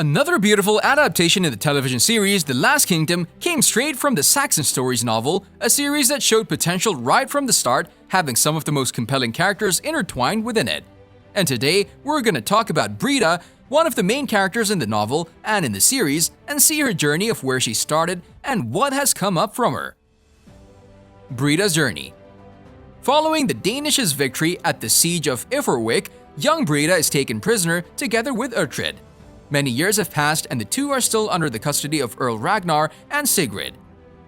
Another beautiful adaptation in the television series The Last Kingdom came straight from the Saxon Stories novel, a series that showed potential right from the start, having some of the most compelling characters intertwined within it. And today, we're gonna talk about Brida, one of the main characters in the novel and in the series, and see her journey of where she started and what has come up from her. Brida's journey. Following the Danish's victory at the siege of Jórvík, young Brida is taken prisoner together with Uhtred. Many years have passed and the two are still under the custody of Earl Ragnar and Sigrid.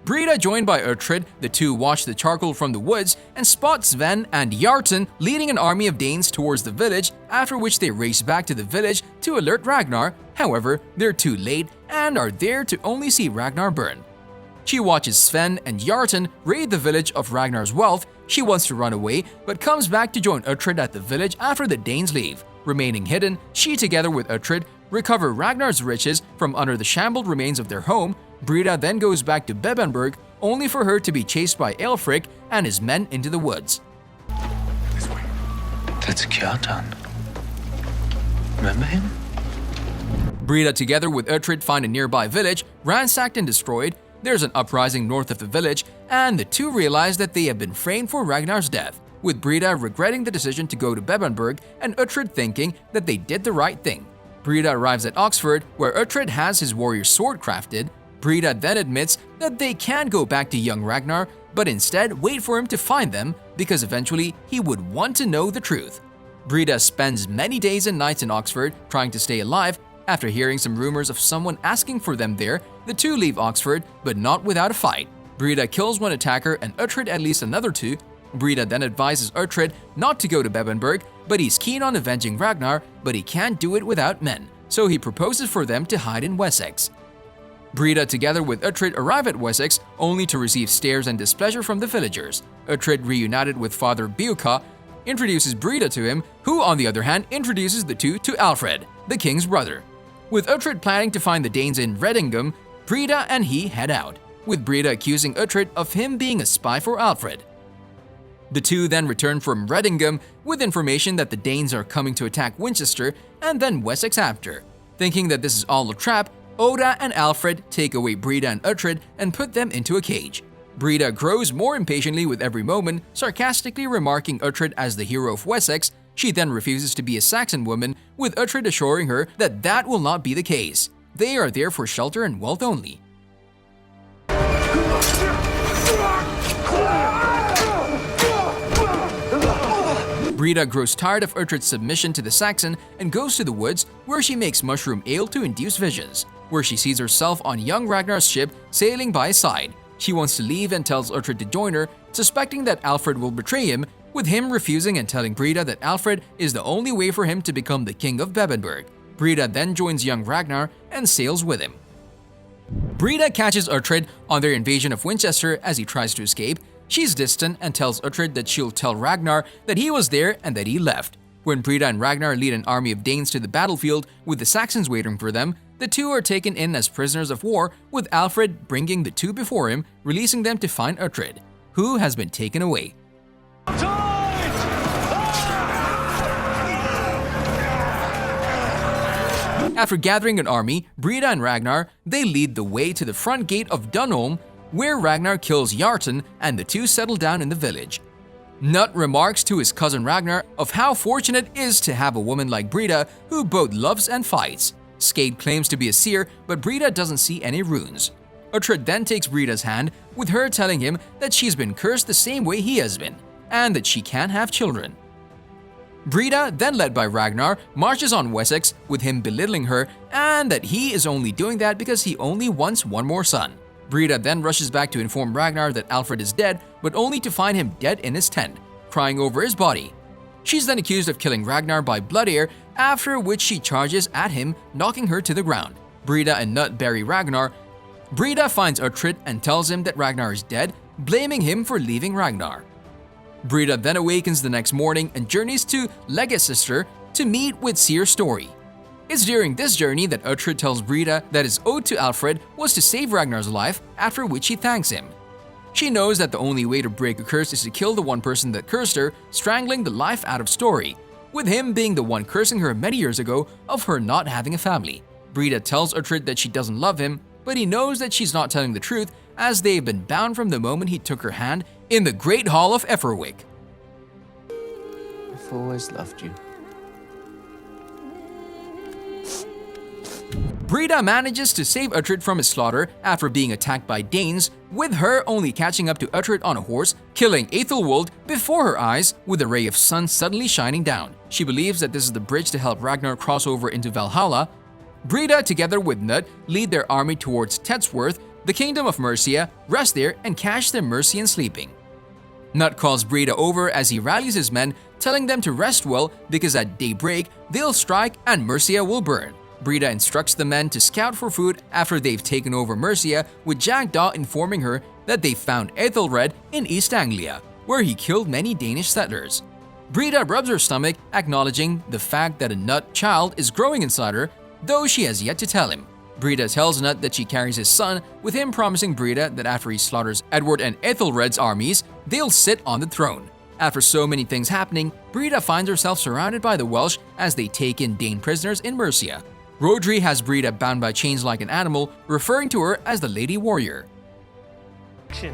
Brida, joined by Uhtred, the two watch the charcoal from the woods and spot Sven and Jartan leading an army of Danes towards the village, after which they race back to the village to alert Ragnar. However, they're too late and are there to only see Ragnar burn. She watches Sven and Jartan raid the village of Ragnar's wealth. She wants to run away but comes back to join Uhtred at the village after the Danes leave. Remaining hidden, she together with Uhtred recover Ragnar's riches from under the shambled remains of their home. Brida then goes back to Bebbanburg, only for her to be chased by Aelfric and his men into the woods. This way. That's Jartan. Remember him? Brida together with Uhtred find a nearby village, ransacked and destroyed. There's an uprising north of the village, and the two realize that they have been framed for Ragnar's death, with Brida regretting the decision to go to Bebbanburg and Uhtred thinking that they did the right thing. Brida arrives at Oxford, where Uhtred has his warrior sword crafted. Brida then admits that they can't go back to young Ragnar, but instead wait for him to find them, because eventually he would want to know the truth. Brida spends many days and nights in Oxford trying to stay alive. After hearing some rumors of someone asking for them there, the two leave Oxford, but not without a fight. Brida kills one attacker and Uhtred at least another two. Brida then advises Uhtred not to go to Bebbanburg, but he's keen on avenging Ragnar, but he can't do it without men, so he proposes for them to hide in Wessex. Brida together with Uhtred arrive at Wessex, only to receive stares and displeasure from the villagers. Uhtred, reunited with Father Beuka, introduces Brida to him, who on the other hand introduces the two to Alfred, the king's brother. With Uhtred planning to find the Danes in Redingham, Brida and he head out, with Brida accusing Uhtred of him being a spy for Alfred. The two then return from Redingham with information that the Danes are coming to attack Winchester and then Wessex after. Thinking that this is all a trap, Oda and Alfred take away Brida and Uhtred and put them into a cage. Brida grows more impatiently with every moment, sarcastically remarking Uhtred as the hero of Wessex. She then refuses to be a Saxon woman, with Uhtred assuring her that that will not be the case. They are there for shelter and wealth only. Brida grows tired of Uhtred's submission to the Saxon and goes to the woods, where she makes mushroom ale to induce visions, where she sees herself on young Ragnar's ship sailing by his side. She wants to leave and tells Uhtred to join her, suspecting that Alfred will betray him, with him refusing and telling Brida that Alfred is the only way for him to become the king of Bebbanburg. Brida then joins young Ragnar and sails with him. Brida catches Uhtred on their invasion of Winchester as he tries to escape. She's distant and tells Uhtred that she'll tell Ragnar that he was there and that he left. When Brida and Ragnar lead an army of Danes to the battlefield with the Saxons waiting for them, the two are taken in as prisoners of war, with Alfred bringing the two before him, releasing them to find Uhtred, who has been taken away. After gathering an army, Brida and Ragnar, they lead the way to the front gate of Dunholm, where Ragnar kills Jartan and the two settle down in the village. Nut remarks to his cousin Ragnar of how fortunate it is to have a woman like Brida who both loves and fights. Skade claims to be a seer, but Brida doesn't see any runes. Uhtred then takes Brida's hand, with her telling him that she's been cursed the same way he has been, and that she can't have children. Brida, then led by Ragnar, marches on Wessex, with him belittling her, and that he is only doing that because he only wants one more son. Brida then rushes back to inform Ragnar that Alfred is dead, but only to find him dead in his tent, crying over his body. She's then accused of killing Ragnar by blood air, after which she charges at him, knocking her to the ground. Brida and Nut bury Ragnar. Brida finds Uhtred and tells him that Ragnar is dead, blaming him for leaving Ragnar. Brida then awakens the next morning and journeys to Leicester to meet with Seer Story. It's during this journey that Uhtred tells Brida that his ode to Alfred was to save Ragnar's life, after which he thanks him. She knows that the only way to break a curse is to kill the one person that cursed her, strangling the life out of Story, with him being the one cursing her many years ago of her not having a family. Brida tells Uhtred that she doesn't love him, but he knows that she's not telling the truth as they've been bound from the moment he took her hand in the Great Hall of Jórvík. I've always loved you. Brida manages to save Uhtred from his slaughter after being attacked by Danes, with her only catching up to Uhtred on a horse, killing Aethelwold before her eyes with a ray of sun suddenly shining down. She believes that this is the bridge to help Ragnar cross over into Valhalla. Brida, together with Nut, lead their army towards Tetsworth, the Kingdom of Mercia, rest there and cache their Mercian sleeping. Nut calls Brida over as he rallies his men, telling them to rest well because at daybreak they'll strike and Mercia will burn. Brida instructs the men to scout for food after they've taken over Mercia, with Jackdaw informing her that they found Aethelred in East Anglia, where he killed many Danish settlers. Brida rubs her stomach, acknowledging the fact that a Nut child is growing inside her, though she has yet to tell him. Brida tells Nut that she carries his son, with him promising Brida that after he slaughters Edward and Aethelred's armies, they'll sit on the throne. After so many things happening, Brida finds herself surrounded by the Welsh as they take in Dane prisoners in Mercia. Rhodri has Brida bound by chains like an animal, referring to her as the Lady Warrior. You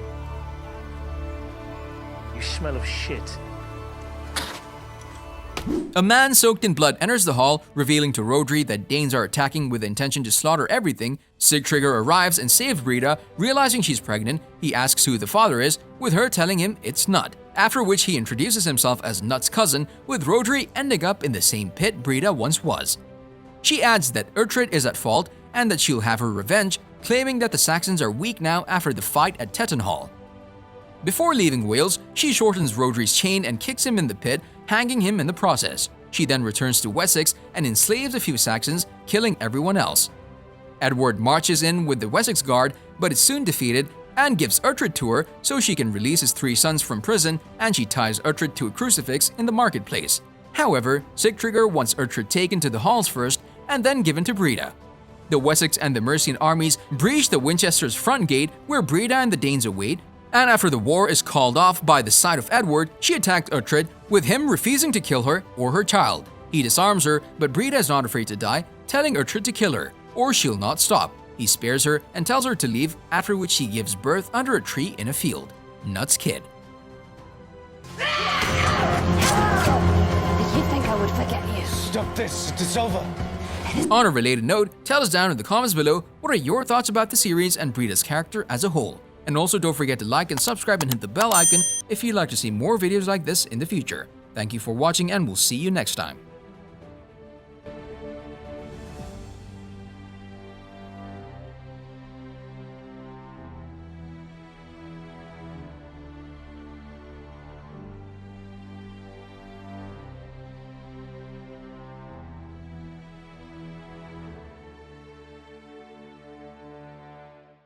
smell of shit. A man soaked in blood enters the hall, revealing to Rhodri that Danes are attacking with the intention to slaughter everything. Sigtrygr arrives and saves Brida. Realizing she's pregnant, he asks who the father is, with her telling him it's Nut, after which he introduces himself as Nut's cousin, with Rhodri ending up in the same pit Brida once was. She adds that Uhtred is at fault and that she'll have her revenge, claiming that the Saxons are weak now after the fight at Tettenhall. Before leaving Wales, she shortens Rhodri's chain and kicks him in the pit, hanging him in the process. She then returns to Wessex and enslaves a few Saxons, killing everyone else. Edward marches in with the Wessex Guard, but is soon defeated and gives Uhtred to her so she can release his 3 sons from prison, and she ties Uhtred to a crucifix in the marketplace. However, Sigtrygr wants Uhtred taken to the halls first and then given to Brida. The Wessex and the Mercian armies breach the Winchester's front gate where Brida and the Danes await, and after the war is called off by the side of Edward, she attacked Uhtred, with him refusing to kill her or her child. He disarms her, but Brida is not afraid to die, telling Uhtred to kill her, or she'll not stop. He spares her and tells her to leave, after which he gives birth under a tree in a field. Nut's kid. Did you think I would forget you? Stop this, it's over. On a related note, tell us down in the comments below what are your thoughts about the series and Brida's character as a whole. And also don't forget to like and subscribe and hit the bell icon if you'd like to see more videos like this in the future. Thank you for watching and we'll see you next time.